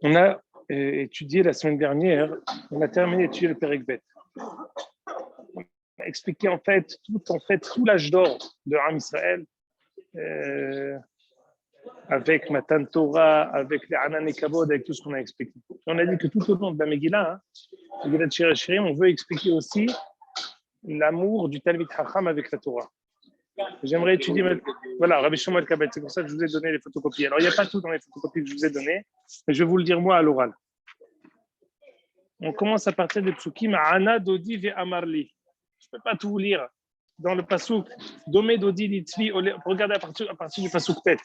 On a étudié la semaine dernière, on a terminé d'étudier le Perek Bet. On a expliqué en fait tout l'âge d'or de Am Israël, avec Matan Torah, avec les Hanan et Kavod, avec tout ce qu'on a expliqué. Et on a dit que tout au long de la Megillah, Megillah de Shir Shirim, on veut expliquer aussi l'amour du Talmid Chacham avec la Torah. J'aimerais étudier, voilà, Rabbi Shlomo El-Kabet, c'est pour ça que je vous ai donné les photocopies. Alors, il n'y a pas tout dans les photocopies que je vous ai données, mais je vais vous le dire moi à l'oral. On commence à partir des psukim, Ana Dodi ve Amarli. Je ne peux pas tout vous lire. Dans le pasuk, Domé Dodi Litzvi, regardez à partir du pasuk tête.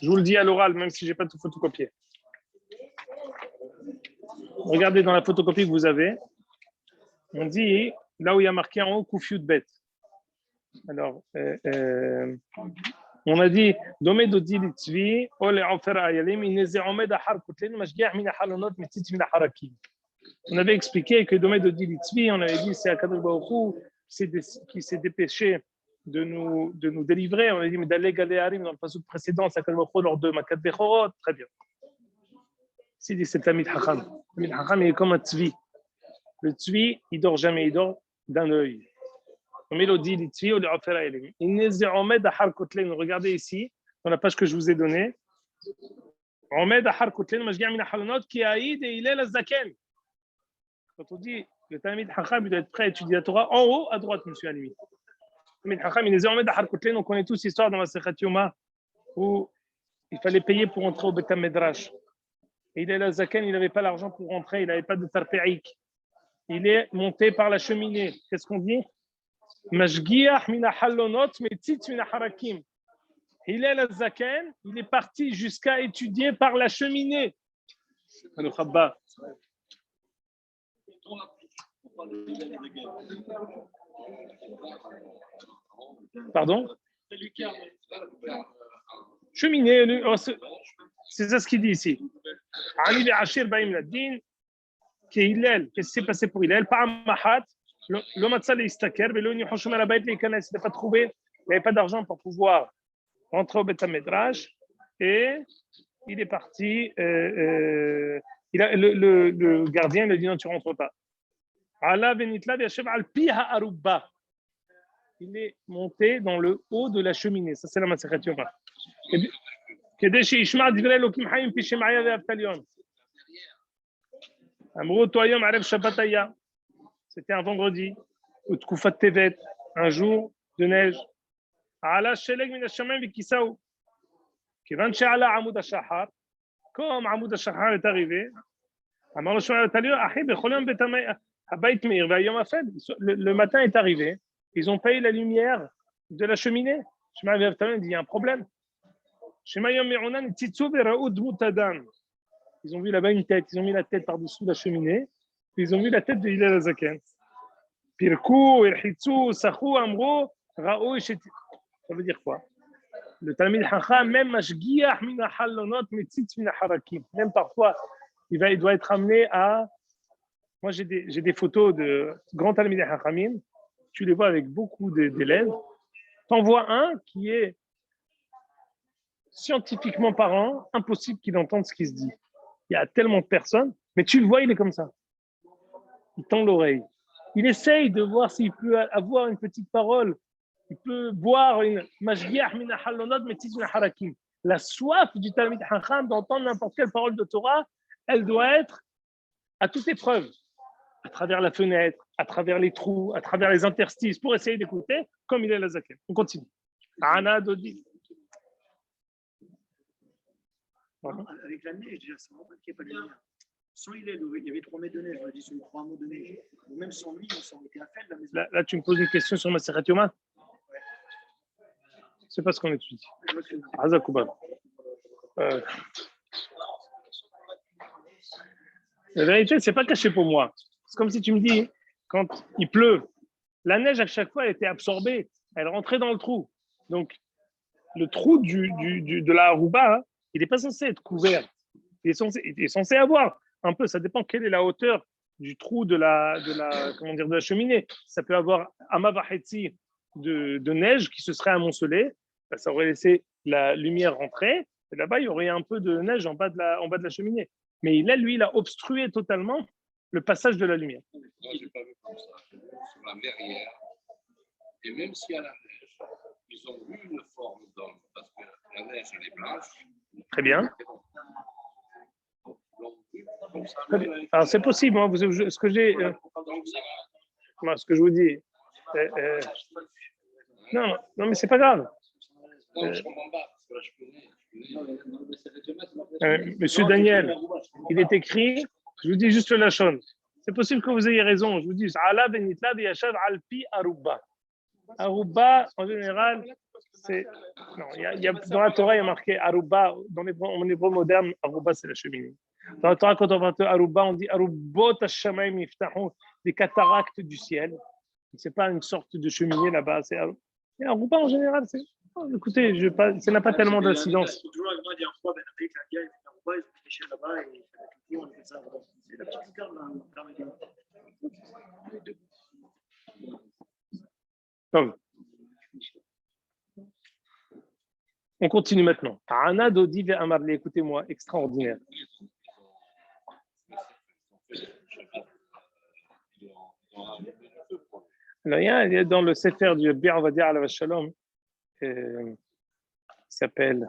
Je vous le dis à l'oral, même si je n'ai pas tout photocopié. Regardez dans la photocopie que vous avez. On dit, là où il y a marqué en haut, Koufiut Bet. Alors, on a dit, Domé Dodi Litzvi, Ole Ofer Ayalim, Ineze Omed Ahar Kutlen, Mashgiach Min Halonot, Mitzit Min Harakim. On avait expliqué que Domé Dodi Litzvi, on avait dit, c'est Akadosh Baruch Hu qui s'est dépêché de nous délivrer. On a dit, mais d'aller Galéarim dans le passage précédent, c'est Akadosh Baruch Hu lors de Makat Bechorot. Très bien. Ici, dit, c'est Tamid Hacham. Tamid Hacham, il est comme un tzvi. Le tzvi, il dort jamais, il dort d'un œil. Mélodie, l'Itzvi, ou l'Ofer Ayalim. Ineze Omed Ahar Kotlen. Regardez ici, dans la page que je vous ai donnée. Omed Ahar Kotlen, Mashgiach Min Halonot, qui aïd et il est la Zaken. Quand on dit le Talmid Chacham, il doit être prêt à étudier la Torah en haut à droite, monsieur Alimi. Le Talmid Chacham, il est Omed Ahar Kotlen. On connaît tous l'histoire dans la Sechet Yoma où il fallait payer pour entrer au Beth Medrash. Et il est la Zaken, il n'avait pas l'argent pour rentrer, il n'avait pas de tarpérik. Il est monté par la cheminée. Qu'est-ce qu'on dit? Mashgiach min halonot metzit min harakim. Il est la Zaken, il est parti jusqu'à étudier par la cheminée. Pardon? Cheminée, c'est ça ce qu'il dit ici. Ali Ashir Baim Ladin, qu'est-ce qui s'est passé pour Hillel? Pa'amahat. L'homme il n'a pas trouvé, il n'avait pas d'argent pour pouvoir rentrer au Beth Medrash et il est parti. Le gardien lui a dit non, tu ne rentres pas. Il est monté dans le haut de la cheminée. Ça, c'est la Masechet Yoma. C'était un vendredi, ou Tkufat Tevet, un jour de neige. Comme Amoud HaShahar est arrivé, le matin est arrivé, ils ont payé la lumière de la cheminée. Il y a un problème. Ils ont vu là-bas une tête, ils ont mis la tête par-dessous la cheminée, puis ils ont vu la tête de Hillel Hazaken. Pirkou, Irhitsu, Sachou, Amro, Raou, ça veut dire quoi? Le Talmid Chacham, même Mashgiach min halonot, Metzit min harakim. Même parfois, il doit être amené à. Moi, j'ai des photos de grands Talmid Chachamim. Tu les vois avec beaucoup d'élèves. T'en vois un qui est scientifiquement parlant, impossible qu'il entende ce qui se dit. Il y a tellement de personnes, mais tu le vois, il est comme ça. Il tend l'oreille. Il essaye de voir s'il peut avoir une petite parole. Il peut boire une mashgiach min halonot metzit min harakim. La soif du Talmid Chacham d'entendre n'importe quelle parole de Torah, elle doit être à toute épreuve, à travers la fenêtre, à travers les trous, à travers les interstices, pour essayer d'écouter, comme il est la Zaken. On continue. Ana Dodi. Avec la neige, déjà, c'est normal qu'il n'y ait pas de lumière. Sans il y avait 3 mètres de neige, on a dit sur 3 mots de neige. Ou même sans lui, ça aurait été à faire de la maison. Là, tu me poses une question sur Masechet Yoma? C'est pas ce qu'on étudie. Hazakouba. La vérité, c'est pas caché pour moi. C'est comme si tu me dis, quand il pleut, la neige à chaque fois elle était absorbée, elle rentrait dans le trou. Donc, le trou de la Aruba, hein, il n'est pas censé être couvert. Il est censé avoir un peu, ça dépend quelle est la hauteur du trou de la cheminée. Ça peut avoir Ama Vahetzi de neige qui se serait amoncelée. Ça aurait laissé la lumière rentrer. Et là-bas, il y aurait un peu de neige en bas de la cheminée. Mais lui, il a obstrué totalement le passage de la lumière. Moi, je n'ai pas vu comme ça. Sur la verrière, et même s'il y a la neige, ils ont vu une forme d'homme, parce que la neige, elle est blanche. Très bien. Donc, comme ça, alors, c'est possible. Hein, ce que j'ai, ce que je vous dis. Non, mais c'est pas grave. non, je comprends pas, parce que là, je connais. Monsieur Daniel, il est écrit, je vous dis juste le lachon. C'est possible que vous ayez raison. Je vous dis, Ala benitla biyashav alpi aruba. Aruba, en général, c'est. Non, dans la Torah, il y a marqué Aruba. En hébreu moderne, Aruba, c'est la cheminée. Dans la Torah, quand on parle de Aruba, on dit Arubot hashamayim yiftahun, des cataractes du ciel. Ce n'est pas une sorte de cheminée là-bas. C'est Aruba, en général, c'est. Oh, écoutez, ça n'a pas tellement d'incidence. On continue maintenant. Ana Dodi ve Amarli, écoutez-moi, extraordinaire. Il y a dans le Sefer du Bir Avadia Alav Shalom, il s'appelle.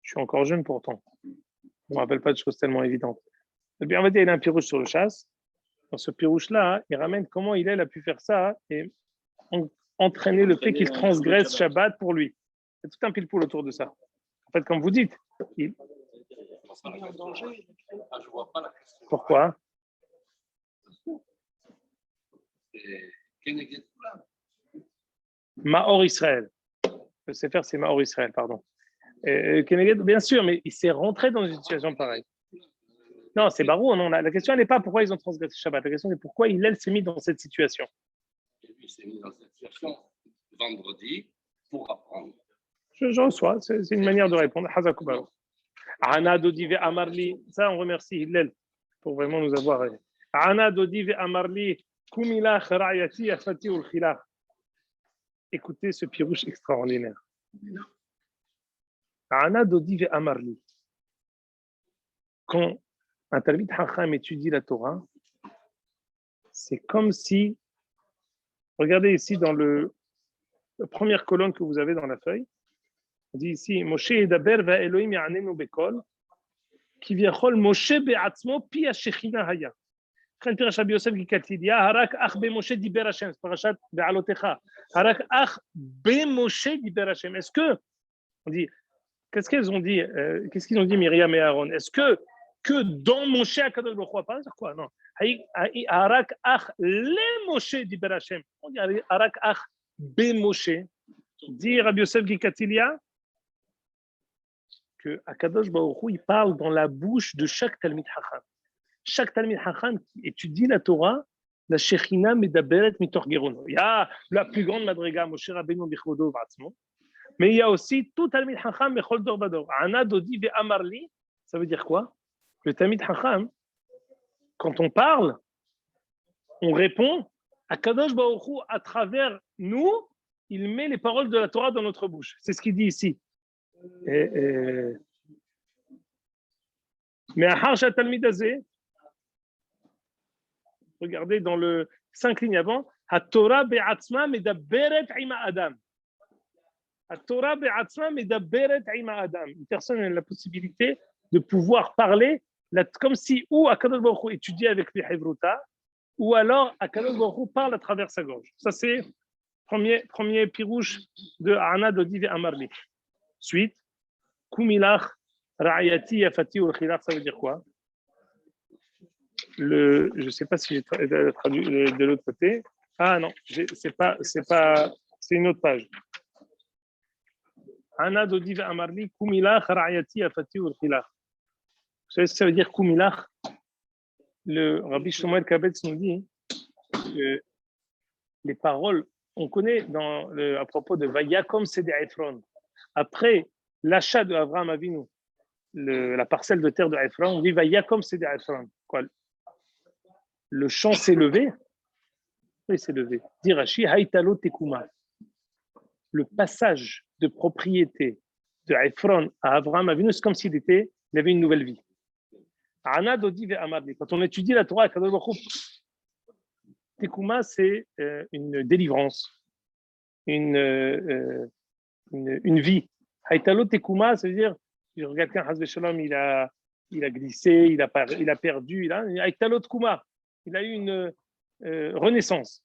Je suis encore jeune pourtant. Je ne me rappelle pas de choses tellement évidentes. Le Bir Avadia, il a un pirouche sur le chasse. Dans ce pirouche-là, il ramène comment il a pu faire ça et entraîner le fait qu'il transgresse Shabbat pour lui. C'est tout un pile-poule autour de ça. En fait, comme vous dites, pourquoi? Maor Israël. Le Sefer, c'est Maor Israël, pardon. Bien sûr, mais il s'est rentré dans une situation pareille. Non, c'est barou. Non, la question n'est pas pourquoi ils ont transgressé Shabbat. La question est pourquoi il s'est mis dans cette situation. Il s'est mis dans cette situation vendredi pour apprendre. Je reçois. C'est une manière de répondre. Hazakouba. Ana Dodi ve Amarli. Ça, on remercie Hillel pour vraiment nous avoir. Ana Dodi ve Amarli. Kumilach ra'yati afati ul khilach. Écoutez ce pirouche extraordinaire. Ana Dodi ve Amarli. Quand un Talmid Chacham étudie la Torah, c'est comme si, regardez ici dans la première colonne que vous avez dans la feuille, on dit ici, Moshe Edaber va Elohim ya'anenu bekol, ki viachol Moshe be'atzmo pi hashechina haya. Quand Pirash Rabbi Yosef Gikatilia, harak ach be Moshe diber Hashem, c'est parashat be'alotecha, harak ach be Moshe diber Hashem. Est-ce que, on dit, qu'est-ce qu'ils ont dit Myriam et Aaron? Est-ce que dans Moshe HaKadosh Baruch Hu, pas dire quoi? Non. Harak ach le Moshe diber Hashem. On dit harak ach be Moshe. Dit Rabbi Yosef Gikatilia que HaKadosh Baruch Hu, il parle dans la bouche de chaque Talmid Chacham. Chaque Talmid Chacham qui étudie la Torah, la Shechina medaberet mitor gerono. Il y a la plus grande madriga, Moshe Rabbeinu bichvodo v'atzmo. Mais il y a aussi tout Talmid Chacham mechol dor vador. Ana dodi ve amarli, ça veut dire quoi? Le Talmid Chacham, quand on parle, on répond à Kadosh Baruch Hu à travers nous, il met les paroles de la Torah dans notre bouche. C'est ce qu'il dit ici. Mais à Harsha Talmid Azeh, regardez dans le 5 lignes avant, HaTorah be'atzma medaberet ima Adam. HaTorah be'atzma medaberet ima Adam. Une personne a la possibilité de pouvoir parler comme si ou Akadosh Baruch Hu étudie avec les Hevruta, ou alors Akadosh Baruch Hu parle à travers sa gorge. Ça c'est premier pirouche de Ana Dodi ve Amarli. Suite, Kumilach Ra'ayati Yafati ul Khilach, ça veut dire quoi? Je ne sais pas si j'ai traduit de l'autre côté. Ah non, c'est une autre page. Ana Dodi ve Amarli, Kumilach Ra'ayati Yafati ul Khilach. Vous savez ce que ça veut dire Kumilach? Le Rabbi Shmuel Kabetz nous dit que les paroles, on connaît à propos de Vayakom Sede Ephron. Après l'achat de Avraham Avinu, la parcelle de terre de Ephron, on dit Vayakom Sede Ephron. Quoi? le champ s'est levé. Oui, s'est levé. Dirachi, Haïtalo Tekuma. Le passage de propriété de Ephron à Abraham Avinu, c'est comme s'il avait une nouvelle vie. Quand on étudie la Torah, Tekuma, c'est une délivrance, une vie. Haïtalo Tekuma, ça veut dire, quelqu'un, Hazbe Shalom, il a glissé, il a perdu, Haïtalo Tekuma, il a eu une renaissance.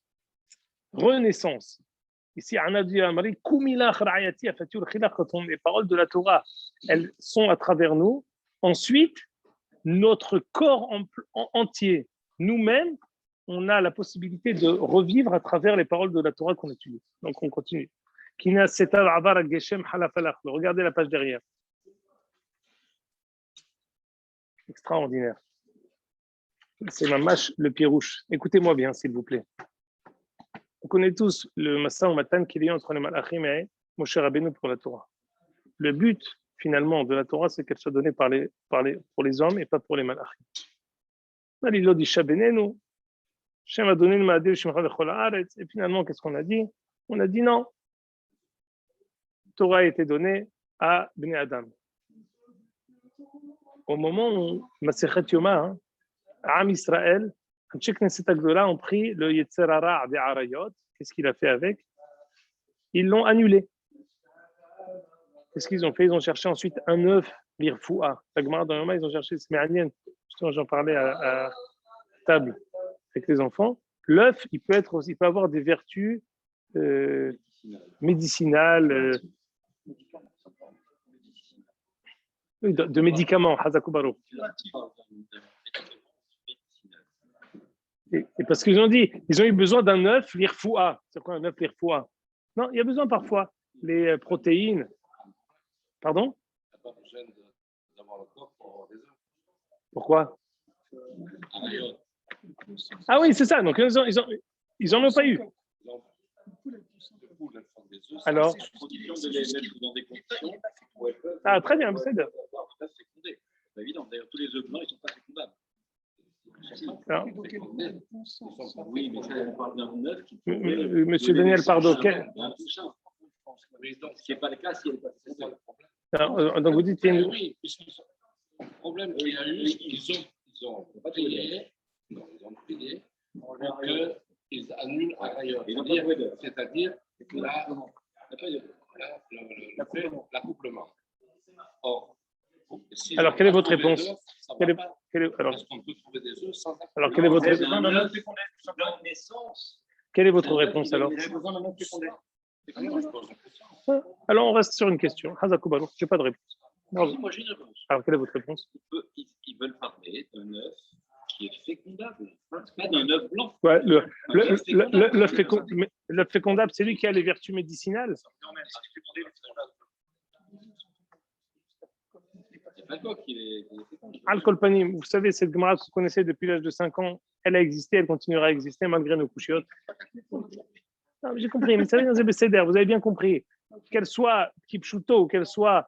Renaissance. Ici, les paroles de la Torah, elles sont à travers nous. Ensuite, notre corps entier, nous-mêmes, on a la possibilité de revivre à travers les paroles de la Torah qu'on étudie. Donc, on continue. Regardez la page derrière. Extraordinaire. C'est mamash le pirouche. Écoutez-moi bien, s'il vous plaît. On connaît tous le Massa ou Matan qu'il y a entre les Malachim et Moshe Rabbeinu pour la Torah. Le but, finalement, de la Torah, c'est qu'elle soit donnée pour les hommes et pas pour les Malachim. Il dit Shabbenenu, Shem a donné le Ma'adeh, Shemcha v'chol haaretz. Et finalement, qu'est-ce qu'on a dit? On a dit non. La Torah a été donnée à Bnei Adam. Au moment où Masechet Yoma, Am Israël, ont pris le Yetzer Hara des Arayot. Qu'est-ce qu'il a fait avec? Ils l'ont annulé. Qu'est-ce qu'ils ont fait? Ils ont cherché ensuite un œuf, l'Irfoua. La Gemara dans Yoma, ils ont cherché Sméanienne. Justement, j'en parlais à table avec les enfants. L'œuf, il peut avoir des vertus médicinales, de médicaments. Hazakubaru. Et parce qu'ils ont dit, ils ont eu besoin d'un œuf, l'irfoua. C'est quoi un œuf, l'irfoua? Non, il y a besoin parfois les protéines. Pardon? Pourquoi? Ah oui, c'est ça. Donc ils en ont pas eu. Alors? Ah très bien, c'est évident. D'ailleurs, tous les œufs blancs, ils ne sont pas fécondables. Oui, mais ça, on parle d'un œuf qui. Monsieur Daniel Pardo, ce qui n'est pas le cas si elle n'est pas fécondée. Donc vous dites qu'il y a une... Oui, le problème qu'il y a eu, ils ont prié pour qu'ils annulent ailleurs. C'est-à-dire l'accouplement. Or, alors, quelle est votre réponse? Alors, quelle est votre réponse? Quelle est votre réponse alors? Alors, on reste sur une question. Hazakubaru, je n'ai pas de réponse. Moi, j'ai une réponse. Alors, quelle est votre réponse? Ils veulent parler d'un œuf qui est fécondable, pas d'un œuf blanc. Ouais, l'œuf fécondable, c'est lui qui a les vertus médicinales. Al-Kolpanim, vous savez, cette Gemara que vous connaissez depuis l'âge de 5 ans, elle a existé, elle continuera à exister malgré nos couchiotes. J'ai compris, mais ça vient dans Bécéder, vous avez bien compris. Qu'elle soit Kipchuto ou qu'elle soit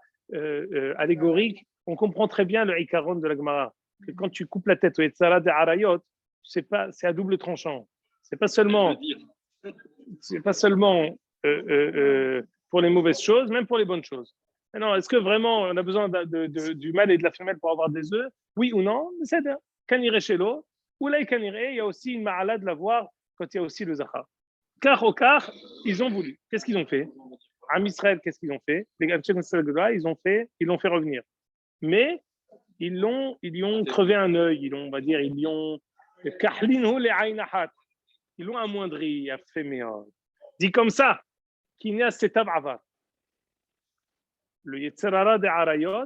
allégorique, on comprend très bien le Ikaron de la Gemara. Que quand tu coupes la tête au Yetzara de Arayot, c'est à double tranchant. C'est pas seulement pour les mauvaises choses, même pour les bonnes choses. Alors, est-ce que vraiment on a besoin du mâle et de la femelle pour avoir des œufs? Oui ou non? C'est Kanire chez l'eau. Ou là, Kanire, il y a aussi une ma'ala de l'avoir quand il y a aussi le Zahar. Car au car, ils ont voulu. Qu'est-ce qu'ils ont fait? Am Israël, qu'est-ce qu'ils ont fait? Les Gabchek ils l'ont fait revenir. Mais ils lui ont crevé un œil, ils l'ont amoindri, dit comme ça, Kinia Setav Avar. Le Yetzer Hara des Arayot,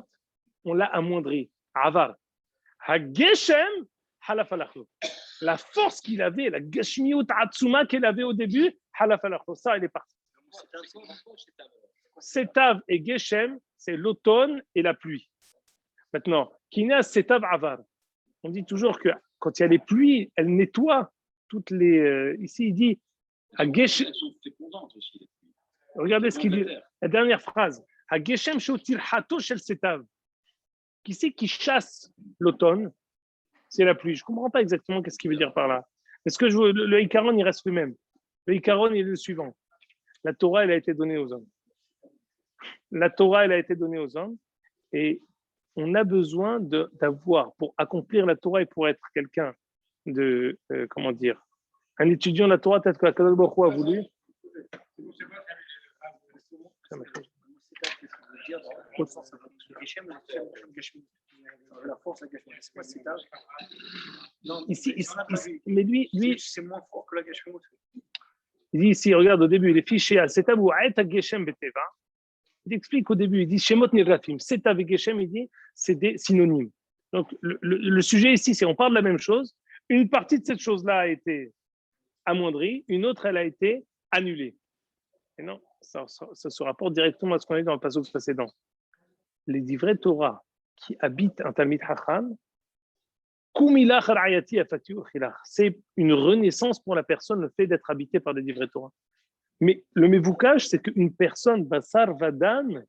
on l'a amoindri. Avar. Hageshem halaf alachlo. La force qu'il avait, la gashmiut atzuma qu'il avait au début, halaf alachlo. Ça, elle est partie. Setav et Geshem, c'est l'automne et la pluie. Maintenant, Kina Setav Avar. On dit toujours que quand il y a les pluies, elles nettoient toutes les. Ici, il dit Hageshem. Regardez ce qu'il dit. La dernière phrase. Hageshem shotir hato shel Setav. Qui c'est qui chasse l'automne? c'est la pluie. Je ne comprends pas exactement qu'est-ce qu'il veut dire par là. Est-ce que le Ikaron, il reste le même? Le Ikaron, il est le suivant. La Torah, elle a été donnée aux hommes. La Torah, elle a été donnée aux hommes. Et on a besoin d'avoir, pour accomplir la Torah et pour être quelqu'un de, comment dire, un étudiant de la Torah, peut-être que Akadosh Baruch Hu a voulu. La force, la gâchement. C'est quoi cet âge? Non, ici, mais lui, c'est moins fort que la gâchement. Il dit ici, regarde au début, il est fiché à Seta Bou'aït Geshem Beteva. Il explique au début, il dit Shemot Nirrafim. Seta avec Geshem, il dit c'est des synonymes. Donc le sujet ici, c'est on parle de la même chose. Une partie de cette chose-là a été amoindrie, une autre, elle a été annulée. Et non, ça se rapporte directement à ce qu'on a dit dans le passage précédent. Les divrei Torah qui habitent un Talmid Chacham, c'est une renaissance pour la personne, le fait d'être habité par des divrei Torah. Mais le mévoukage, c'est qu'une personne, Basar Vadan,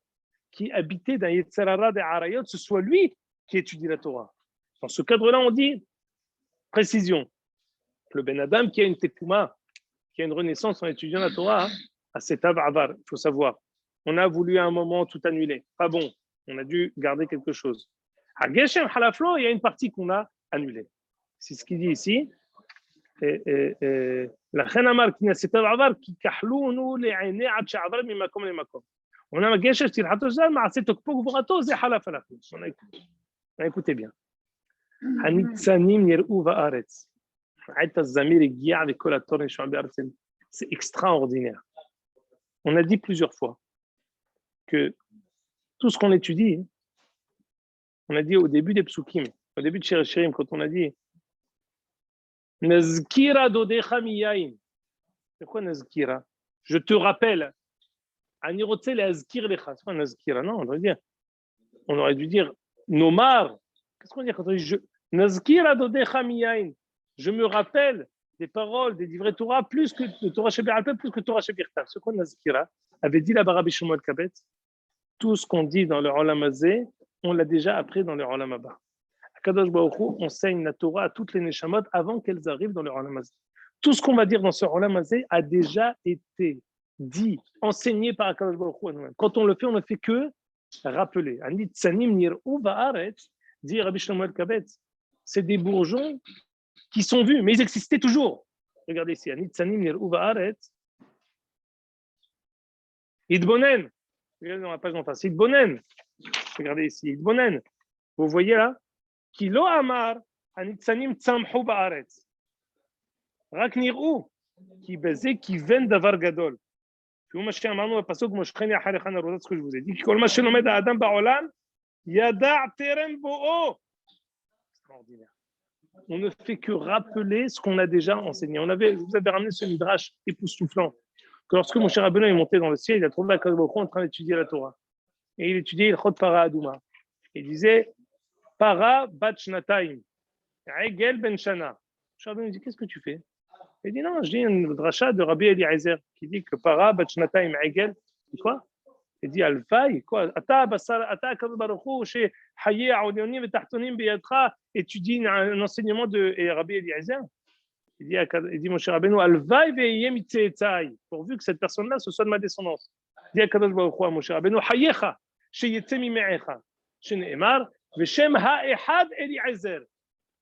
qui habitait dans Yetzer Hara des Arayot, ce soit lui qui étudie la Torah. Dans ce cadre-là, on dit, précision, le Ben Adam qui a une Tekuma, qui a une renaissance en étudiant la Torah, à cet Avar, il faut savoir. On a voulu à un moment tout annuler. Pas bon, on a dû garder quelque chose. À Geshem Halaflo, il y a une partie qu'on a annulée. C'est ce qu'il dit ici. La Khenamar qui n'a cet Avar qui kahlounou les aînés à Tchavar mimakom les makom. On a Geshem Tirhatozal, mais à cet Okpok Vrato, c'est Halafalaflo. On a écouté bien. Hanitzanim Nirou Vaaretz. C'est extraordinaire. On a dit plusieurs fois que tout ce qu'on étudie, on a dit au début des psukim, au début de Shirim, quand on a dit Nazkira dodecha miyain. C'est quoi Nazkira? Je te rappelle. Anirotse le azkir lecha. C'est quoi Nazkira? Non, on aurait dû dire Nomar. Qu'est-ce qu'on dit quand on dit Nazkira dodecha miyain? Je me rappelle des paroles des divrei Torah plus que de Torah Shebe'alpeh, plus que Torah Shebirtav. Ce qu'on Nazkira avait dit là-bas Rabbi Shmuel Kabetz, tout ce qu'on dit dans le Olam Hazeh, on l'a déjà appris dans le Olam Haba. Akadosh Baruch Hu enseigne la Torah à toutes les neshamot avant qu'elles arrivent dans le Olam Hazeh. Tout ce qu'on va dire dans ce Olam Hazeh a déjà été dit, enseigné par Akadosh Baruch Hu à nous-mêmes. Quand on le fait que rappeler. Anit Tzanim Nir'u Va'aretz, dit Rabbi Shmuel Kabetz, c'est des bourgeons qui sont vus, mais ils existaient toujours. Regardez ici, Anitzanim Nir'u Va'aretz, Idbonen. Regardez dans la page d'en face, Idbonen. Regardez ici, Idbonen. Vous voyez là, Kilo Amar, Anitzanim Tzamhu Ba'aretz. Rak Nir'u, qui baisait, qui vend davar gadol. Puis moi, je suis un pasuk, moi je craignais à Harechan Arodat, ce que je vous ai dit. Kol ma shelomed Adam Ba'olam, Yada' Terem Bo'o. Extraordinaire. On ne fait que rappeler ce qu'on a déjà enseigné. Je vous avais ramené ce midrash époustouflant, que lorsque mon cher Rabbeinu est monté dans le ciel, il a trouvé Akadosh Baruch Hu en train d'étudier la Torah. Et il étudiait le Chod Para Adouma. Il disait Para Bat Shnataim, Egel Ben Shana. Mon cher Rabbeinu dit qu'est-ce que tu fais? Il dit non, je dis une dracha de Rabbi Eliezer qui dit que Para Bat Shnataim Egel. C'est quoi? Il dit Alfaï, quoi? Ata Akadosh Baruch Hu, chez Hayé Aoudionim et Tahtonim Beyadcha, étudie un enseignement de Rabbi Eliezer. Il dit mon cher Rabbeinu, Alvaï ve'yem itzeetzai, pourvu que cette personne-là ce soit de ma descendance. Il dit Akadosh Baruch Hu, mon cher Rabbeinu, Hayecha, sheyetze mime'echa, shene'emar, ve'shem ha'echad Eliezer.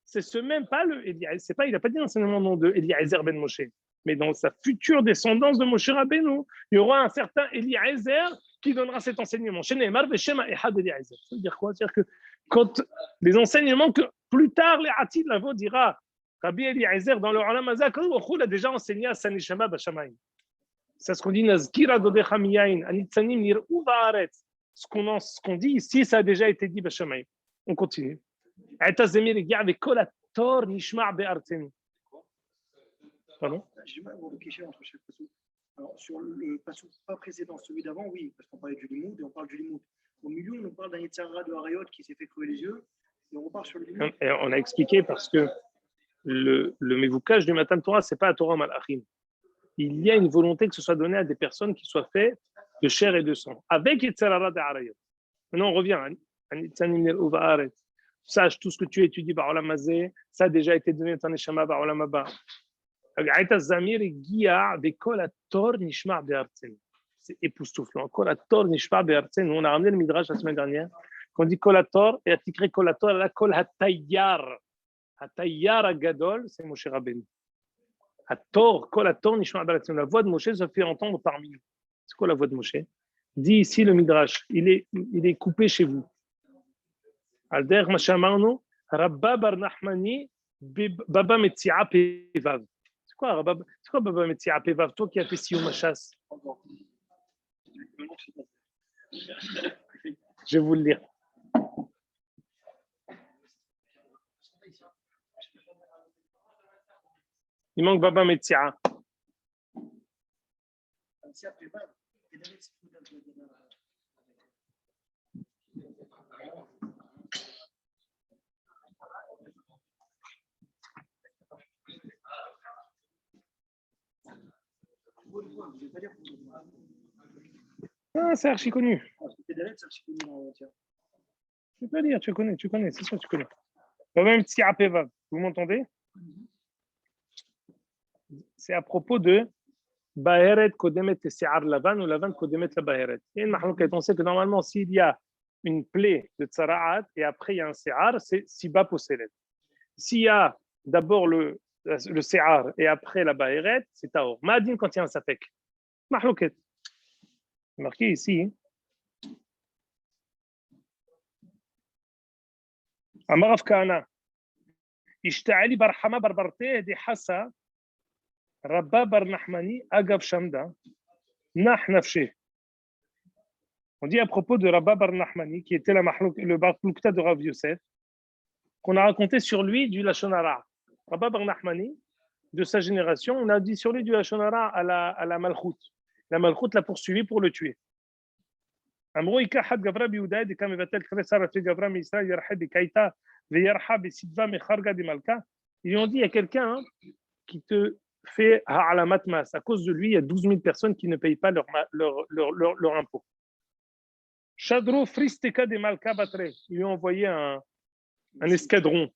C'est ce même, pas le Eliezer, c'est pas, il n'a pas dit l'enseignement nom de Eliezer ben Moshe, mais dans sa future descendance de Moshe Rabbeinu, il y aura un certain Eliezer qui donnera cet enseignement. Shene'emar, ve'shem ha'echad Eliezer. Ça veut dire quoi? C'est-à-dire que quand les enseignements que plus tard les Atid Lavo dira Rabbi Eliezer dans le Olam Hazeh, il a déjà enseigné à Sanishama Bashamayim. C'est ce qu'on dit Nazkira Dodecha Miyain, Anitzanim Nir'u Va'aretz. Ce qu'on dit ici, ça a déjà été dit Bashamayim. On continue. Etazemir Egia avec Kolator Nishma' Be'artenu. Pardon? J'ai mal à voir le cliché entre chaque passage. Alors, sur le passage pas précédent, celui d'avant, oui, parce qu'on parlait du limoud et on parle du limoud. Au milieu, on parle d'un Yetzer Hara de Harayot qui s'est fait crever les yeux et on repart sur le limoud. On a expliqué parce que le mévoukage du Matan Torah, ce n'est pas à Torah Malachim. Il y a une volonté que ce soit donné à des personnes qui soient faites de chair et de sang, avec Yetzer Hara de Harayot. Maintenant, on revient. sache tout ce que tu étudies Ba'olam Hazeh, ça a déjà été donné à ton Neshama Ba'olam Haba. C'est époustouflant. Kolator Nishma Be'artsen. On a ramené le Midrash la semaine dernière. Quand on dit Kolator, et à tikre Kolator, la Kol Hatayar. Hatayar Agadol, c'est Moshe Rabbeinu. Hator, Kolator Nishma Be'artsen. La voix de Moshe se fait entendre parmi nous. C'est quoi la voix de Moshe? Dit ici le Midrash, il est coupé chez vous. Alder Mashamarno, Rabba Bar Nachmani, Baba Metzi'a Pevav. C'est quoi Baba Metzi'a Pevav? Toi qui as fait Siyum Hashas. Je vais vous le lire. Il manque Baba Metzi'a. Ah, c'est archi connu. Je peux pas dire, tu connais, c'est sûr, tu connais. Baba Metzi'a Pevav. Vous m'entendez? C'est à propos de Baheret Kodemet et Se'ar Lavan ou Lavan Kodemet la Baheret. On sait que normalement, s'il y a une plaie de Tsara'at et après il y a un Se'ar, c'est Siba Poselet. S'il y a d'abord le Se'ar et après la Baheret, c'est Taor. Ma'adin quand il y a un Safek. Mahlouket. Marqué ici. Amarav Kahana. Ishta'ali barhama barbarte di hassa. Rabba Bar Nachmani, Agav Shamda, Nah Nafshe. On dit à propos de Rabba Bar Nachmani, qui était le Bar Plukta de Rav Yosef, qu'on a raconté sur lui du Lashon Hara. Rabba Bar Nachmani, de sa génération, on a dit sur lui du Lashon Hara à la Malchut. La Malchut l'a poursuivi pour le tuer. Amro Ika Had Gavra Biuda, de Kamevatel Kresar Rafi Gavra Misra, Yarha Bekaita, Veyarha Besidva Mecharga de Malka. Ils lui ont dit il y a quelqu'un qui te fait Ha'alamat Mas. À cause de lui, il y a 12 000 personnes qui ne payent pas leur impôt. Shadro Fristeka de Malka Batre. Ils lui ont envoyé un escadron.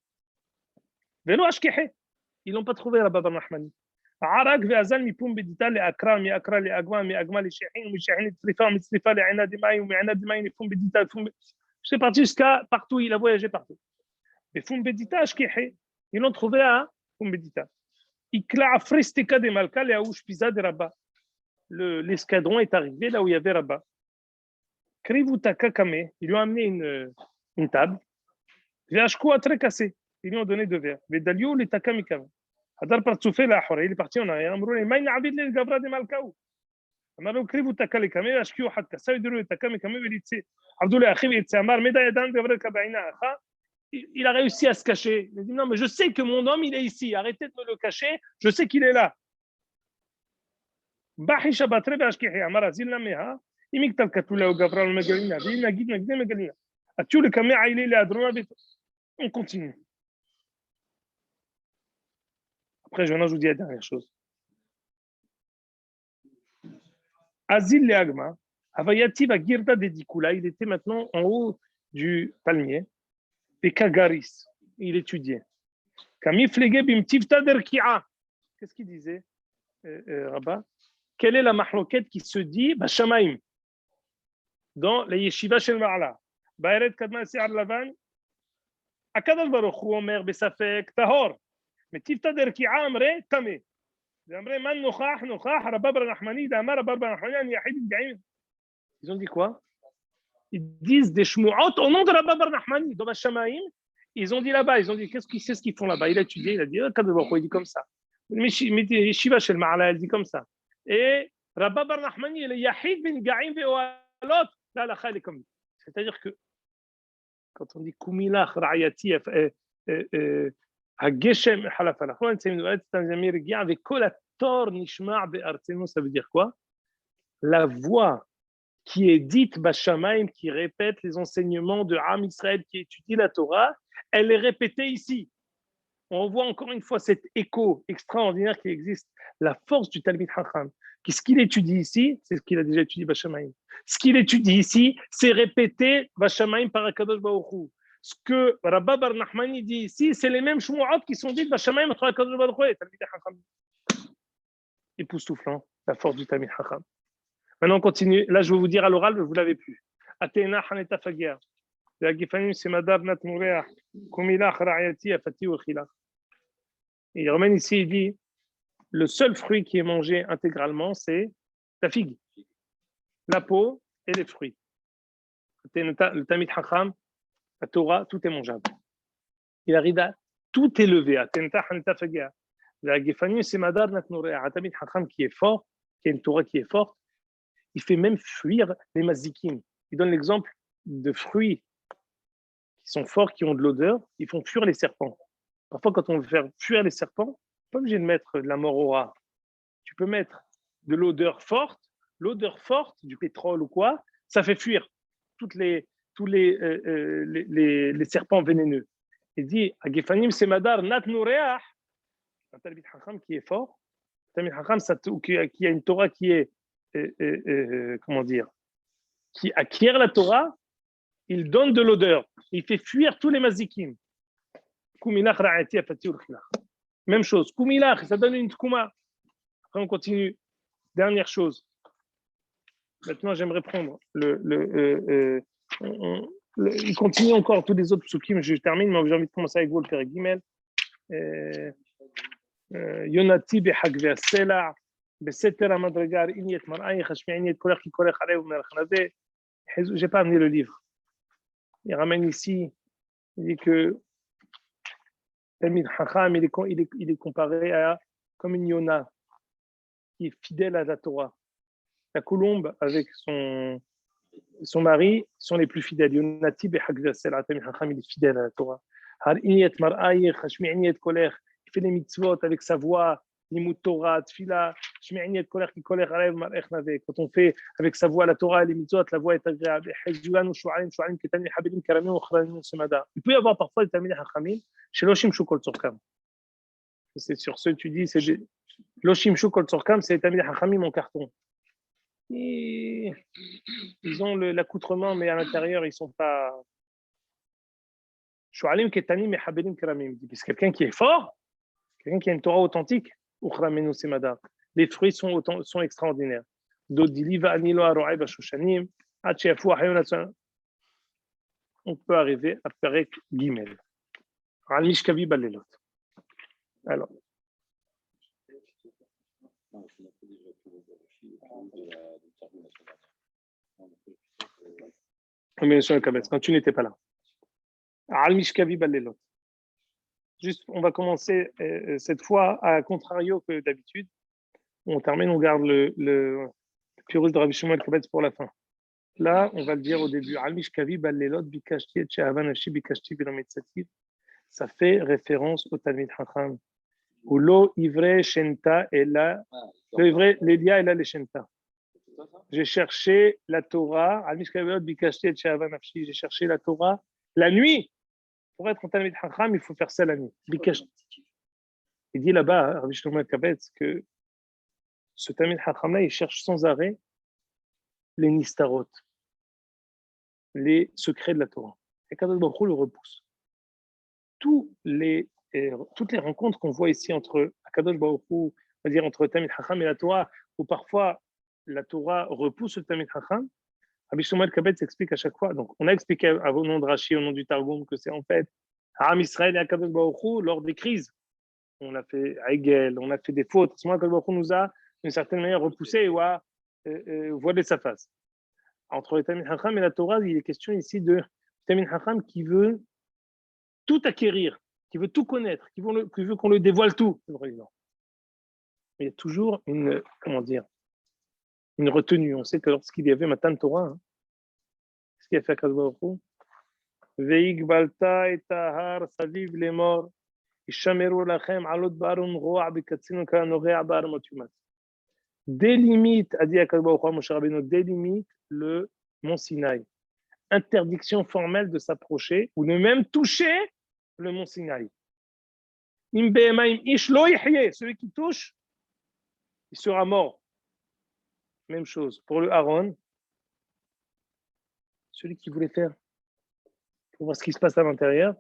Velo Ashkehe. Ils n'ont pas trouvé Rabba Bar Nachmani. Arak ve'azal mipum bedita le Akra, mi Akra le Agma, mi Agma le Shehin, mi Shehin le Trifa, mi Trifa le Aina de Maï, mi Aina de Maï, mi Fum bedita. Je sais parti jusqu'à partout, il a voyagé partout. Mais Fum bedita Ashkehe. Ils l'ont trouvé à Fum bedita. L'escadron est arrivé là où il y avait Rabba. Ils lui ont amené une table. Ils lui ont donné 2 verres. Il est parti en arrière. Il a réussi à se cacher. Il a dit non, mais je sais que mon homme, il est ici. Arrêtez de me le cacher. Je sais qu'il est là. On continue. Après, je vous dis la dernière chose. Azil le Agma, Avayati va Girda Dedikula, il était maintenant en haut du palmier. Et Kagaris, il étudiait. Qu'est-ce qu'il disait, Rabat? Quelle est la mahloket qui se dit Bashamaim dans les yeshivas shel Ma'ala? Ba'eret kadma se'ar lavan, Akadosh Baruch Hu omer besafek tahor, mais tiftader ki'a amre tameh. Amre man nochach Rabba Bar Nachmani, d'amar Rabba Bar Nachmani yahid gaim. Ils ont dit quoi? Ils disent des shmu'ot au nom de Rabba Bar Nachmani, dans Bashamaim. Ils ont dit là-bas, ils ont dit, qu'est-ce qu'ils font là-bas? Il a étudié, il a dit, il dit comme ça. Mais Shiva Shel Ma'ala, elle dit comme ça. Et Rabba Bar Nachmani, il est Yahid bin Ga'im ve'oalot, là, la chale est comme. C'est-à-dire que, quand on dit Kumilach, Ra'ayati, Hageshem, Halafalach, c'est un ami régulier avec Kolator Nishma' be'artzenu, ça veut dire quoi? La voix qui est dite Bashamaim, qui répète les enseignements de Am Israël, qui étudie la Torah, elle est répétée ici. On voit encore une fois cet écho extraordinaire qui existe, la force du Talmid Chacham. Ce qu'il étudie ici, c'est ce qu'il a déjà étudié Bashamaim. Ce qu'il étudie ici, c'est répété Bashamaim par Akadosh Baruch Hu. Ce que Rabba Bar Nahmani dit ici, c'est les mêmes shmu'ot qui sont dites Bashamaim Torah Kadosh Baruch Hu et Talmidei Chacham. Époustouflant, la force du Talmid Chacham. Maintenant, on continue. Là, je vais vous dire à l'oral, mais vous ne l'avez plus. Atena Haneta Fagia. Il ramène ici, il dit le seul fruit qui est mangé intégralement, c'est la figue, la peau et les fruits. Le Talmid Chacham, la Torah, tout est mangeable. Il arrive à tout élever. Atena Haneta Fagia. La Gefani, c'est Madar Natnorea. Un Talmid Chacham qui est fort, qui a une Torah qui est forte, il fait même fuir les mazikim. Il donne l'exemple de fruits qui sont forts, qui ont de l'odeur, ils font fuir les serpents. Parfois, quand on veut faire fuir les serpents, pas obligé de mettre de la mort au rat. Tu peux mettre de l'odeur forte du pétrole ou quoi, ça fait fuir tous les serpents vénéneux. Il dit, à Gefanim Semadar Natnureach, un Talmid Chacham qui est fort, un Talmid Chacham qui a une Torah qui est, comment dire, qui acquiert la Torah, il donne de l'odeur. Il fait fuir tous les mazikim. Même chose. Kumilach, ça donne une tkuma. Après, on continue. Dernière chose. Maintenant, j'aimerais prendre il continue encore tous les autres psukim. Je termine, mais j'ai envie de commencer avec vous le Père Gimel. Yonati behagve asela, beseter amadregar, inyet mar'ay, chashmi inyet kolech ki kolech alev merchnade. J'ai pas amené le livre. Il ramène ici, il dit que Talmid Chacham, il est comparé à comme une Yona qui est fidèle à la Torah. La colombe avec son mari sont les plus fidèles. Yonati behagvasel, Talmid Chacham, il est fidèle à la Torah. Har inyet mar'ay, chashmi inyet kolech, il fait les mitzvot avec sa voix. Limut Torah, Tfila, Shmi'aniet Kolech ki Kolech Alev Mar'ech Nave. Quand on fait avec sa voix la Torah et les mitzvot, la voix est agréable. Il peut y avoir parfois des Talmidei Chachamim chez Loshim Shukol Tzorkam. C'est sur ce que tu dis, c'est Loshim Shukol Tzorkam, c'est les Talmidei Chachamim en carton. Et ils ont l'accoutrement, mais à l'intérieur, ils ne sont pas. Shu'alim Ketanim et Habelim Keramim. C'est quelqu'un qui est fort, quelqu'un qui a une Torah authentique. Les fruits sont extraordinaires. On peut arriver à Perek Gimel. Alors. Quand tu n'étais pas là. Juste, on va commencer cette fois à contrario que d'habitude. On termine, on garde le Purus de Rabbi Shimon el-Kabetz pour la fin. Là, on va le dire au début. Ça fait référence au Talmid Chacham. Ou lo ivre shenta ela, le ivre l'elia ela le shenta. J'ai cherché la Torah. J'ai cherché la Torah la nuit. Pour être un Talmid Chacham, il faut faire ça la nuit. Il dit là-bas, Rabbi Shlomo el-Kabetz, que ce Talmid Chacham-là, il cherche sans arrêt les nistarot, les secrets de la Torah. Et Kadosh Baruch Hu le repousse. Toutes les rencontres qu'on voit ici entre Kadosh Baruch Hu, on va dire entre le Talmid Chacham et la Torah, où parfois la Torah repousse le Talmid Chacham, Rabbi Shlomo el-Kabetz explique à chaque fois. Donc, on a expliqué au nom de Rashi, au nom du Targum, que c'est en fait Ham Israël et Kadosh Baruch Hu lors des crises. On a fait Hegel, on a fait des fautes. À ce moment, Kadosh Baruch Hu nous a, d'une certaine manière, repoussé ou a voilé sa face. Entre le Talmid Chacham et la Torah, il est question ici de Talmid Chacham qui veut tout acquérir, qui veut tout connaître, qui veut qu'on le dévoile tout. Mais il y a toujours une retenue. On sait que lorsqu'il y avait Matan Torah, ce qu'il a fait à Kadosh Baruch Hu, Veik balta et tahar saviv lemor, ishameru lachem alot barum roa bekatzinu kanorea bar motumat. Délimite, a dit à Kadosh Baruch Hu, Moshe Rabbeinu, délimite le mont Sinaï. Interdiction formelle de s'approcher ou de même toucher le mont Sinaï. Im be'emaim ish lo yihye, celui qui touche, il sera mort. Même chose pour le Aaron, celui qui voulait faire pour voir ce qui se passe à l'intérieur.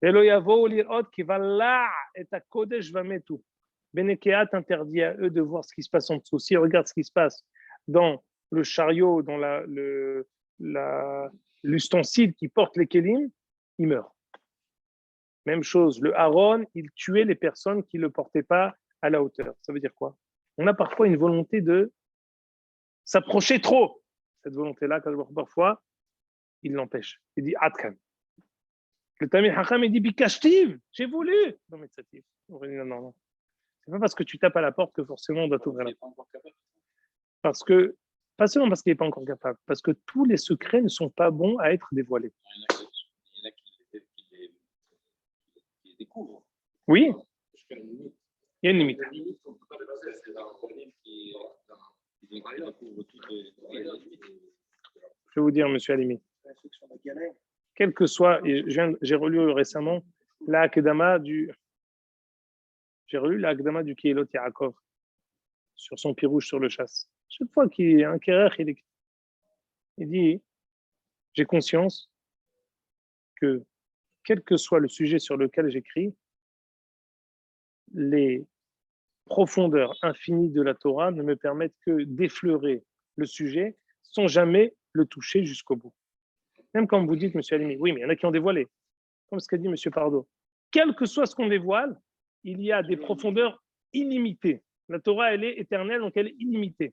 Velo yavo lirot ki valla et à kodesh vametu. Benekeat interdit à eux de voir ce qui se passe en dessous. Si on regarde ce qui se passe dans le chariot, dans l'ustensile qui porte les kélim, il meurt. Même chose, le Aaron, il tuait les personnes qui ne le portaient pas à la hauteur. Ça veut dire quoi? On a parfois une volonté de s'approcher trop. Cette volonté-là, parfois, il l'empêche. Il dit Adkan. Le Tamil Hacham, il dit Bikashtiv, j'ai voulu. Non, mais non. C'est pas parce que tu tapes à la porte que forcément on doit t'ouvrir la porte. Parce que, pas seulement parce qu'il n'est pas encore capable, parce que tous les secrets ne sont pas bons à être dévoilés. Il y en a qui les découvrent. Oui, il y a une limite. Je vais vous dire, monsieur Halimi, quel que soit, et j'ai relu récemment l'Akdama du Keilot Yaakov sur son pirouge sur le chasse. Chaque fois qu'il y a un kérer, il dit, j'ai conscience que quel que soit le sujet sur lequel j'écris, les profondeurs infinies de la Torah ne me permettent que d'effleurer le sujet sans jamais le toucher jusqu'au bout. Même quand vous dites, monsieur Halimi, oui, mais il y en a qui ont dévoilé, comme ce qu'a dit monsieur Pardo. Quel que soit ce qu'on dévoile, il y a des profondeurs illimitées. La Torah, elle est éternelle, donc elle est illimitée.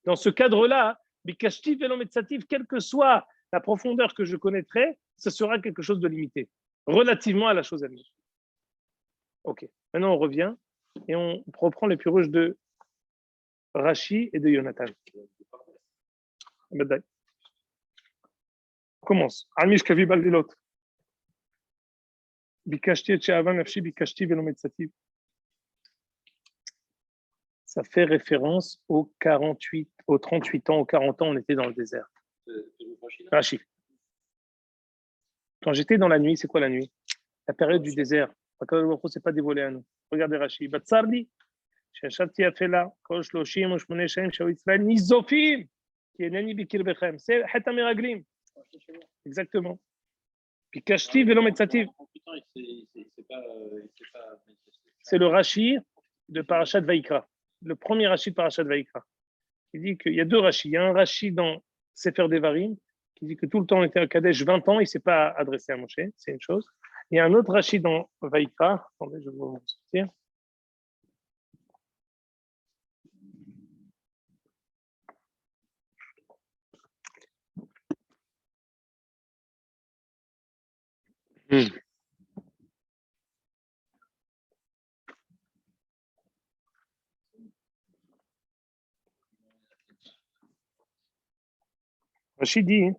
Dans ce cadre-là, Bikashti Velometzativ, quelle que soit la profondeur que je connaîtrai, ce sera quelque chose de limité, relativement à la chose elle-même. Ok, maintenant on revient et on reprend les pirouges de Rashi et de Yonatan. On commence. Amish Kavi Baldilot. Bikashti et She'avan Nafshi Bikashti Velometzativ. Ça fait référence aux 38 ans, aux 40 ans, on était dans le désert. Rashi. Quand j'étais dans la nuit, c'est quoi la nuit? La période du désert. Ne s'est pas dévoilé à nous. Regardez Rashi. Batsardi, Shashati Afela, Kosh Loshim, Oshmone Shem, Shaw Israël, Nizofim, qui est Nani Bikir Bechem. C'est Heta Meraglim. Exactement. Puis Kashti Velo Metzativ. C'est le Rashi de Parashat Vaikra. Le premier Rashi de Parashat Vaikra. Il dit qu'il y a deux Rashi. Il y a un Rashi dans Sefer Devarim qui dit que tout le temps on était à Kadesh 20 ans, il ne s'est pas adressé à Moshe, c'est une chose. Il y a un autre Rashi dans Vaikra. Attendez, je vais vous sortir. Rashi dit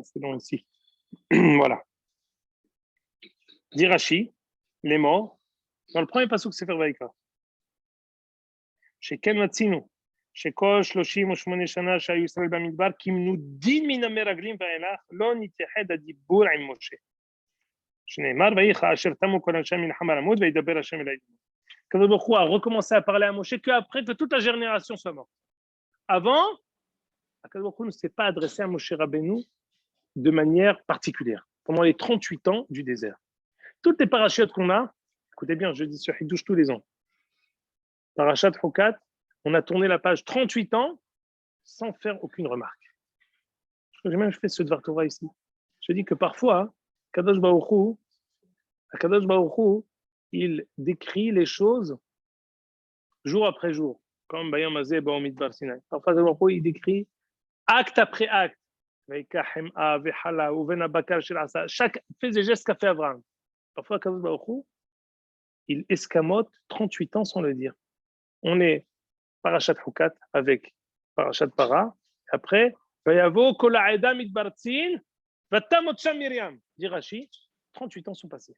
c'est long ici. Voilà. Dit Rashi, les morts, dans le premier passage c'est Sefer Vaikra. Chez Ken Matzinu, chez Kol 38 Shana, chez Yisrael Bamidbar, Kimnu Din Min Meraglim Vaelach, Lo Nitehed Adibur Im Moshe. Shneimar Vayicha Asher Tamu Kol Anshem Min Hamar Amud Veidaber Hashem Elay. Kadosh Baruch Hu a recommencé à parler à Moshe qu'après que toute la génération soit morte. Avant, Kadosh Baruch Hu ne s'est pas adressé à Moshe Rabbeinu de manière particulière pendant les 38 ans du désert. Toutes les parachutes qu'on a, écoutez bien, je dis sur Hidouche tous les ans. Parashat Hukat, on a tourné la page 38 ans sans faire aucune remarque. J'ai même fait ce Dvar Torah ici. Je dis que parfois, Kadosh Baruch Hu, il décrit les choses jour après jour, comme Bayam Azeh Baomidbar Sinai. Parfois, Kadosh Baruch Hu, il décrit acte après acte. Chaque fait des gestes qu'a fait Abraham. Parfois, Kadosh Baruch Hu, il escamote 38 ans sans le dire. On est Parashat Hukat avec Parashat Para. Après, Vayavo Kol Ha'eda Mitbartzin, Vatamot Sham Miriam. Dit Rashi, 38 ans sont passés.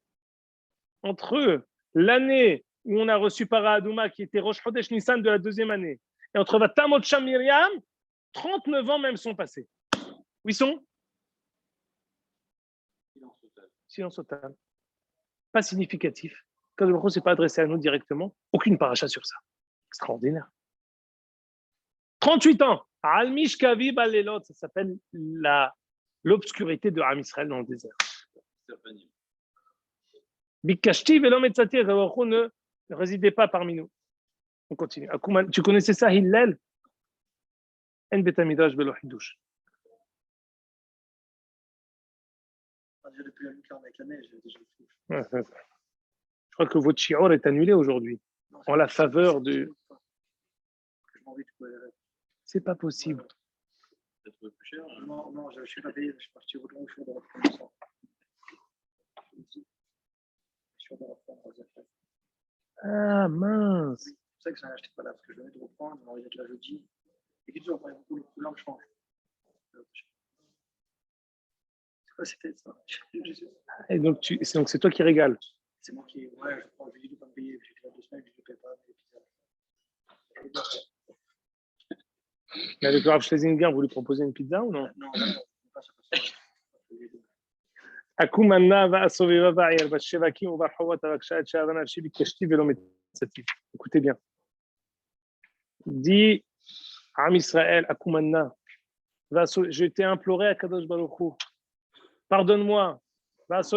Entre l'année où on a reçu Para Adouma, qui était Rosh Chodesh Nissan de la deuxième année, et entre Vatamot Sham Miriam, 39 ans même sont passés. Où ils sont? Silence total. Pas significatif. Quand le ne s'est pas adressé à nous directement, aucune paracha sur ça. Extraordinaire. 38 ans. Al-Mish Kavi Balelot, ça s'appelle l'obscurité de Am Israël dans le désert. Bikashti Velom Etzati, ne résidait pas parmi nous. On continue. Tu connaissais ça, Hillel? En Betamidrash Belo Hidush. Depuis la lucarne avec la neige, déjà. Je crois que votre shiur est annulé aujourd'hui, en la faveur de. C'est pas possible. Non, je ne suis pas payé, je suis parti au long de reprendre. Ah mince. C'est pour ça que je n'achète pas là, parce que je venais de reprendre, on va être là jeudi. Et qui toujours, beaucoup, le couleur change. C'est quoi c'était ça? Et donc, c'est toi qui régales. C'est moi qui, ouais, je prends le vidéo pas me payer, j'ai fait 2 semaines, je ne paye pas mes pizzas. Mais avec le Rav Schlesinger, vous lui proposez une pizza ou non? Non, pas ça. Écoutez bien. Dis Am Israël, Akumanna, je t'ai imploré à Kadosh Baruch Hu, pardonne-moi. Moshe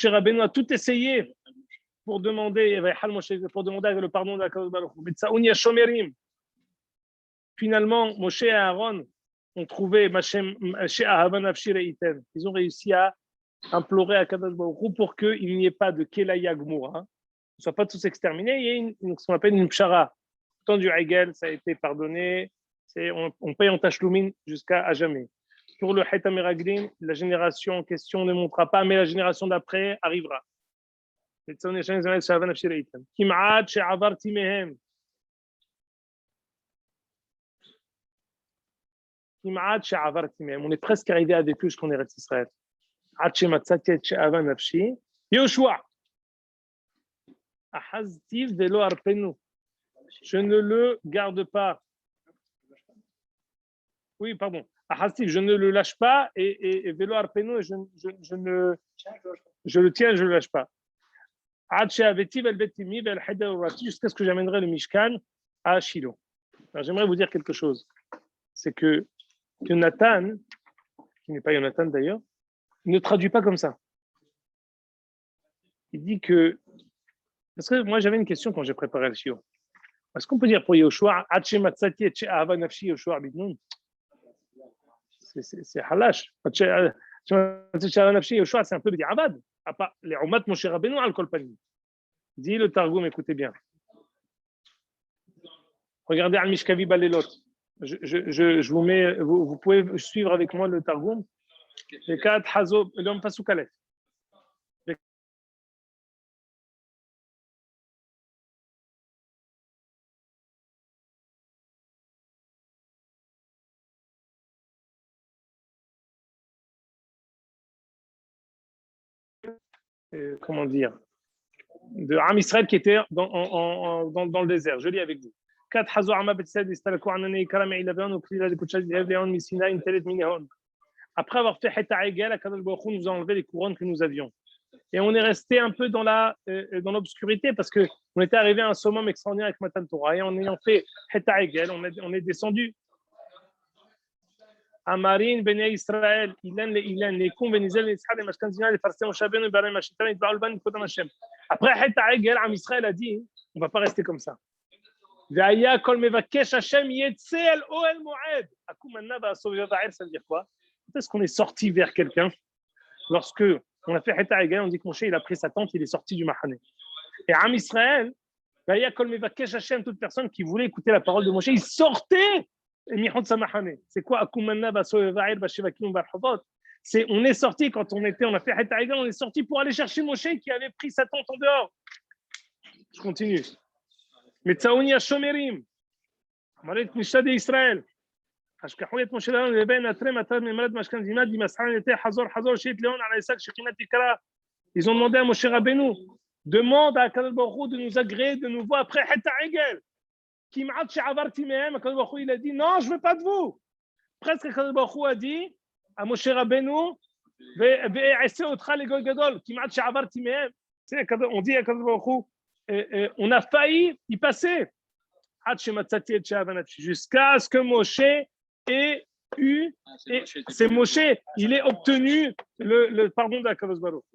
Rabbeinu a tout essayé pour demander le pardon de la Kadosh Baruch Hu. Finalement, Moshe et Aaron ont trouvé, ils ont réussi à implorer à Kadosh Baruch Hu pour qu'il n'y ait pas de Kelaya Gmura, ne soient pas tous exterminés. Il y a ce qu'on appelle une pshara. Tant du Hegel, ça a été pardonné, on paye en tachloumine jusqu'à jamais. Pour le Het HaMeraglim, la génération en question ne montera pas, mais la génération d'après arrivera. On est presque arrivé avec eux jusqu'en Eretz Israël. Yoshua. Je ne le garde pas. Oui, pardon. Je ne le lâche pas et Velo Arpeno, je le tiens, je ne le lâche pas. Jusqu'à ce que j'amènerai le Mishkan à Shiloh. Alors, j'aimerais vous dire quelque chose. C'est que Jonathan, qui n'est pas Jonathan d'ailleurs, il ne traduit pas comme ça. Il dit que. Parce que moi, j'avais une question quand j'ai préparé le Shiloh. Est-ce qu'on peut dire pour Yoshua, c'est halash. Yoshua, c'est un peu bi'avad. Les Umat Moshe Rabbeinu al kol panim. Dit le Targum, écoutez bien. Regardez Al Mishkavi Balelot. Je vous mets, vous pouvez suivre avec moi le Targum. Les 4 Hazo, l'homme Pasuk Aleph. Comment dire, de Am Israël qui était dans le désert. Je lis avec vous. Après avoir fait Het HaEgel, Akadosh Baruch Hu nous a enlevé les couronnes que nous avions. Et on est resté un peu dans l'obscurité parce qu'on était arrivé à un summum extraordinaire avec Matan Torah. Et en ayant fait Het HaEgel, on est descendu. Amarin Bnei Israël, Ilan le Ilan, les Kum Benizel, les Ishad, les Mashkanzina, les Farsi, Moshaben, les Barim, Mashitan, les Baalban, Kodam Hashem. Après Het HaEgel, Am Israël a dit, on ne va pas rester comme ça. Ve'aya kol mevakesh Hashem yetze el Ohel Moed. Akumanna va'asov va'er, ça veut dire quoi? Est-ce qu'on est sorti vers quelqu'un? Lorsque on a fait Het HaEgel, on dit que Moshe, il a pris sa tente, il est sorti du Mahane. Et Am Israël, Ve'aya kol mevakesh Hashem, toute personne qui voulait écouter la parole de Moshe, il sortait. C'est quoi? On est sorti quand on a fait Het HaEgel, on est sorti pour aller chercher Moshe qui avait pris sa tente en dehors. Je continue. Metzaouni Hashomerim, Malet Misha de Israël. Ashkahouet Moshe Laon, Leben Atrem Atar Memrad Mashkan Zimad, Dimasran était Hazor Hazor Shet Leon à l'Isaac Shekinat Ikara. Ils ont demandé à Moshe Rabbeinu, demande à Kadosh Baruch Hu de nous agréer de nouveau après Het HaEgel. Il a dit non, je ne veux pas de vous. Presque Kadosh Baruch Hu a dit à Moshe Rabbeinu, ועשה אותך לגוי גדול, כמעט שעברתי מהם. On dit à Kadosh Baruch Hu, on a failli y passer. עד שמצאתי את שהבנתי, jusqu'à ce que Moshe ait eu, et c'est Moshe, il ait obtenu le pardon de Kadosh Baruch Hu.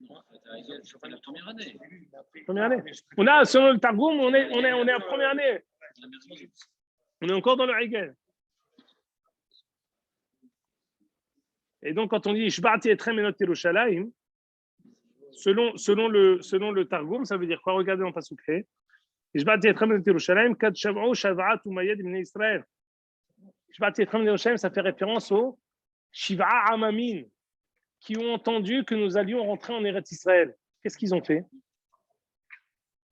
La première année. Première année. On a, selon le Targum, on est en première année. On est encore dans le Hegel. Et donc, quand on dit Shba'ati etrem enot Yerushalayim, selon le Targum, ça veut dire quoi? Regardez dans Pasuk He. Shba'ati etrem enot Yerushalayim, kad shav'u shav'at umayed ibn Israël. Shba'ati etrem enot Yerushalayim, ça fait référence aux Shiv'a Amamin qui ont entendu que nous allions rentrer en Eretz Israël. Qu'est-ce qu'ils ont fait?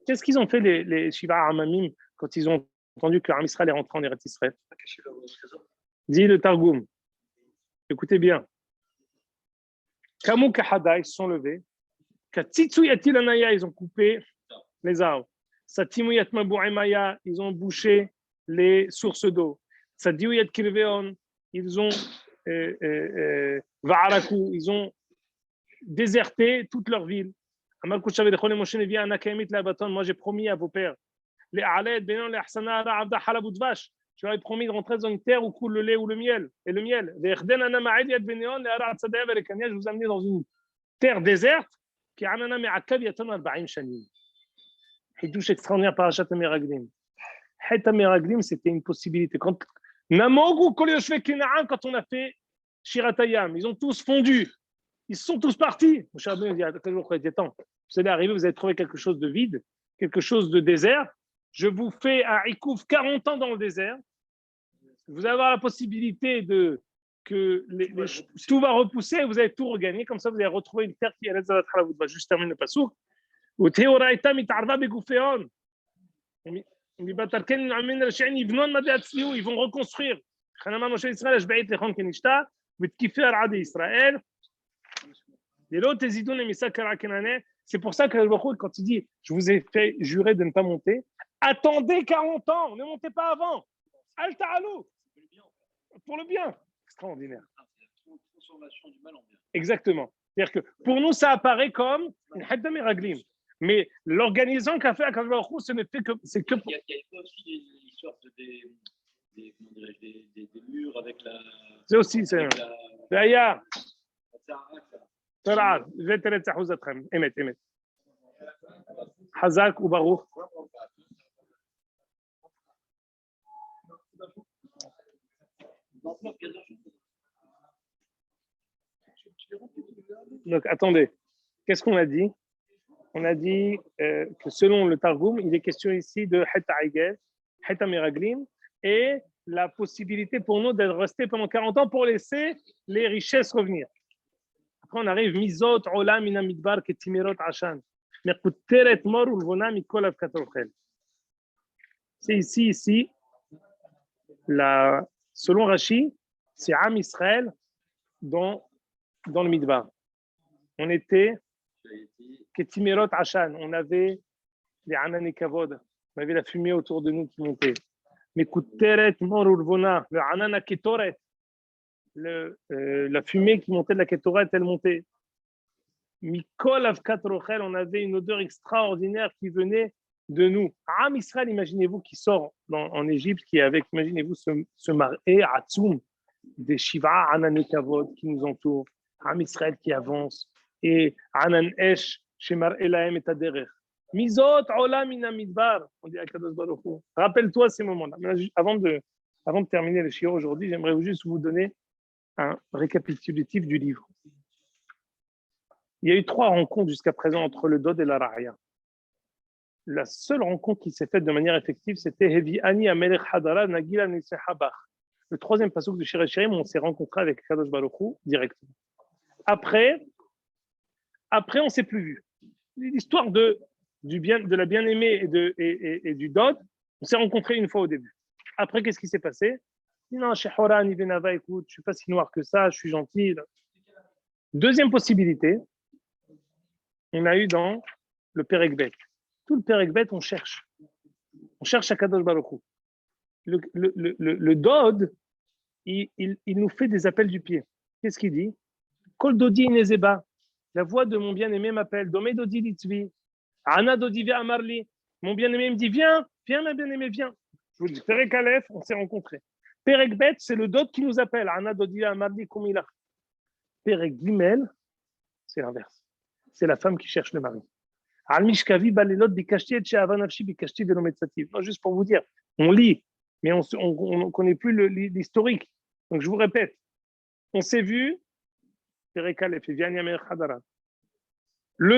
Qu'est-ce qu'ils ont fait les Shiv'a Amamim quand ils ont entendu que l'Am Israël est rentré en Eretz Israël? Dit le Targum. Écoutez bien. Kamou Kahada, ils se sont levés. Katsitsu Yatil Anaya, ils ont coupé les arbres. Satimu Yatmabu Emaya, ils ont bouché les sources d'eau. Sadiu Yat Kirveon, ils ont Va'araku, ils ont déserté toute leur ville. Moi j'ai promis à vos pères, je leur ai promis de rentrer dans une terre où coule le lait ou le miel. Et le miel. Je vous amener dans une terre déserte qui est Hidouche extraordinaire parashat Meraglim. Het Meraglim, c'était une possibilité. Quand on a fait Shiratayam, ils ont tous fondu. Ils sont tous partis. Mon cher Abdel dit à quel jour il était temps. Vous allez arriver, vous allez trouver quelque chose de vide, quelque chose de désert. Je vous fais un ikouf 40 ans dans le désert. Vous allez avoir la possibilité que tout va repousser et vous allez tout regagner. Comme ça, vous allez retrouver une terre qui est à la vous. Juste terminer le pasouk. Ils vont reconstruire. C'est pour ça que quand il dit je vous ai fait jurer de ne pas monter, attendez 40 ans, ne montez pas avant. Al ta'alou. Pour le bien. Extraordinaire. Transformation du mal en bien. Exactement. C'est-à-dire que pour nous, ça apparaît comme une hadda meraglim. Mais l'organisation qu'a fait Akadosh Baruch Hu, ce n'est fait que. C'est que. Il y a aussi l'histoire des murs avec la. C'est aussi, c'est. D'ailleurs. طلع جيت ترى حوزة خم إمت حزاك وبروح donc attendez, qu'est-ce qu'on a dit? On a dit que selon le Targum, il est question ici de Heta Aigel, Heta Meraglim et la possibilité pour nous d'être restés pendant 40 ans pour laisser les richesses revenir. Après, on arrive, Mizot, Olam, Inamidbar, Ketimirot, Ashan. Mekuteret, Mor, Ulvona, Mikol, Avkatochel. C'est ici, selon Rashi, c'est Am Israël dans le Midbar. On était Ketimirot, Ashan. On avait les Anan et Kavod. On avait la fumée autour de nous qui montait. Mekuteret, Mor, Ulvona, le Anan a Ketoret. La fumée qui montait de la Ketoret, elle montait. Mikol Avkat Rochel, on avait une odeur extraordinaire qui venait de nous. Am Israël, imaginez-vous, qui sort en Égypte, qui est avec, imaginez-vous, ce mar'é Atzoum, des Shiva Anan Kavod qui nous entourent. Am Israël qui avance. Et Anan Esh, Shemar Elahem et Taderer. Mizot Olam Inamidbar, on dit à Kadosh Baruch Hu. Rappelle-toi ces moments-là. Avant de terminer le shiur aujourd'hui, j'aimerais juste vous donner un récapitulatif du livre. Il y a eu 3 rencontres jusqu'à présent entre le Dod et la Ra'ya. La seule rencontre qui s'est faite de manière effective, c'était Hevi Ani Amelech Hadara Nagila Nisehabach. Le 3e pasuk de Shir Shirim, on s'est rencontré avec Kadosh Baruch Hu directement. Après, on ne s'est plus vu. L'histoire de la bien-aimée et du Dod, on s'est rencontrés une fois au début. Après, qu'est-ce qui s'est passé? Non, chez Horan, Ivenava, écoute, je ne suis pas si noir que ça, je suis gentil. 2e possibilité, on a eu dans le Perek-Bet. Tout le Perek-Bet, on cherche. On cherche à Kadosh Baruch Hu. Le Dod, il nous fait des appels du pied. Qu'est-ce qu'il dit? Kol Dodi Inezeba, la voix de mon bien-aimé m'appelle. Domé Dodi Litzvi, Ana Dodi Ve Amarli. Mon bien-aimé me dit, viens, ma bien-aimé, viens. Je vous dis, Perek Aleph, on s'est rencontrés. Perek Bet, c'est le dot qui nous appelle. Ana Dodi Ve Amarli Kumila. Perek Gimel, c'est l'inverse. C'est la femme qui cherche le mari. Non, juste pour vous dire, on lit, mais on ne connaît plus l'historique. Donc je vous répète, on s'est vu, le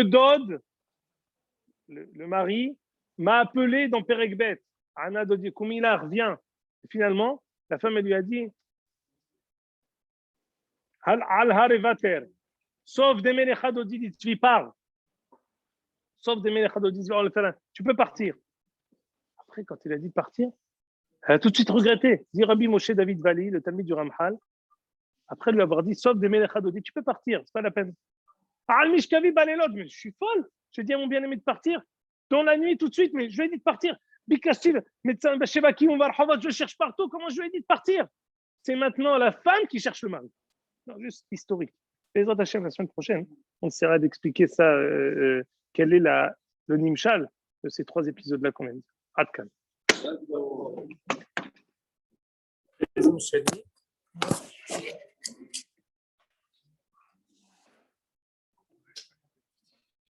Dod, le mari, m'a appelé dans Perekbet. Anna Dodi Kumilar, viens. Et finalement, la femme elle lui a dit Al-Harevater, sauf des Melechadodi, tu pars. Sauf des Melechadodi, tu peux partir. Après, quand il a dit partir, elle a tout de suite regretté. Dit Rabbi Moshe David Vali, le Talmid du Ramchal. Après lui avoir dit, sauf des Melechadodi, tu peux partir, c'est pas la peine. Al-Mishkavi Balelot, mais je suis folle. Je dis à mon bien-aimé de partir. Dans la nuit, tout de suite, mais je lui ai dit de partir. Bikashtiv, médecin Bashevaki, on va je cherche partout. Comment je lui ai dit de partir? C'est maintenant la femme qui cherche le mari. Non, juste historique. Les autres Hachem, la semaine prochaine, on essaiera d'expliquer ça, quel est le Nimshal de ces 3 épisodes-là qu'on a dit. Adkan.